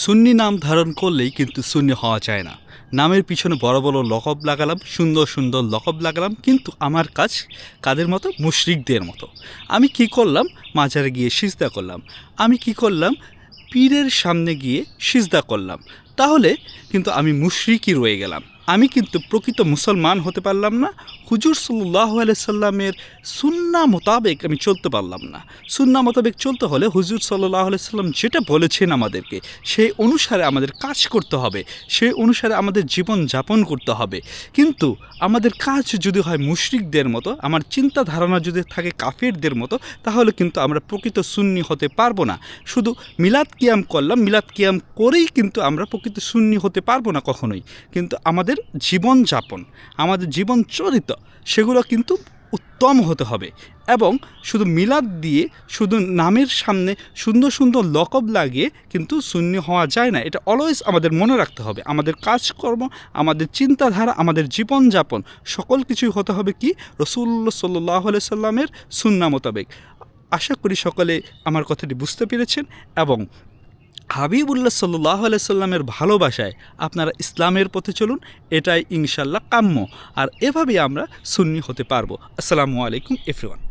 সুন্নি নাম ধারণ করলেই কিন্তু সুন্নি হওয়া যায় না। নামের পিছনে বড় বড় লকব লাগালাম, সুন্দর সুন্দর লকব লাগালাম, কিন্তু আমার কাজ কাদের মতো? মুশরিকদের মতো। আমি কি করলাম? মাজারে গিয়ে সিজদা করলাম। আমি কি করলাম? পীরের সামনে গিয়ে সিজদা করলাম। তাহলে কিন্তু আমি মুশরিকই রয়ে গেলাম। আমি কিন্তু প্রকৃত মুসলমান হতে পারলাম না। হুজুর সাল্লাল্লাহু আলাইহি সাল্লামের সুন্নাহ মোতাবেক আমি চলতে পারলাম না। সুন্নাহ মোতাবেক চলতে হলে হুজুর সাল্লাল্লাহু আলাইহি সাল্লাম যেটা বলেছেন আমাদেরকে, সেই অনুসারে আমাদের কাজ করতে হবে, সেই অনুসারে আমাদের জীবন যাপন করতে হবে। কিন্তু আমাদের কাজ যদি হয় মুশরিকদের মতো, আমার চিন্তা ধারণা যদি থাকে কাফিরদের মতো, তাহলে কিন্তু আমরা প্রকৃত সুন্নি হতে পারবো না। শুধু মিলাদ কিয়াম করলাম, মিলাদ কিয়াম করেই কিন্তু আমরা প্রকৃত সুন্নি হতে পারবো না কখনোই। কিন্তু আমাদের জীবনযাপন, আমাদের জীবন চরিত, সেগুলো কিন্তু উত্তম হতে হবে। এবং শুধু মিলাদ দিয়ে, শুধু নামের সামনে সুন্দর সুন্দর লকব লাগিয়ে কিন্তু সুন্নি হওয়া যায় না। এটা অলওয়েজ আমাদের মনে রাখতে হবে। আমাদের কাজকর্ম, আমাদের চিন্তাধারা, আমাদের জীবনযাপন সকল কিছুই হতে হবে কি? রাসূলুল্লাহ সাল্লাল্লাহু আলাইহি সাল্লামের সুন্নাহ মোতাবেক। আশা করি সকলে আমার কথাটি বুঝতে পেরেছেন এবং হাবিবুল্লাহ সাল্লাল্লাহু আলাইহি সাল্লামের ভালোবাসায় আপনারা ইসলামের পথে চলুন। এটাই ইনশাআল্লাহ কাম্য। আর এভাবেই আমরা সুন্নি হতে পারবো। আসসালামু আলাইকুম এভরিওয়ান।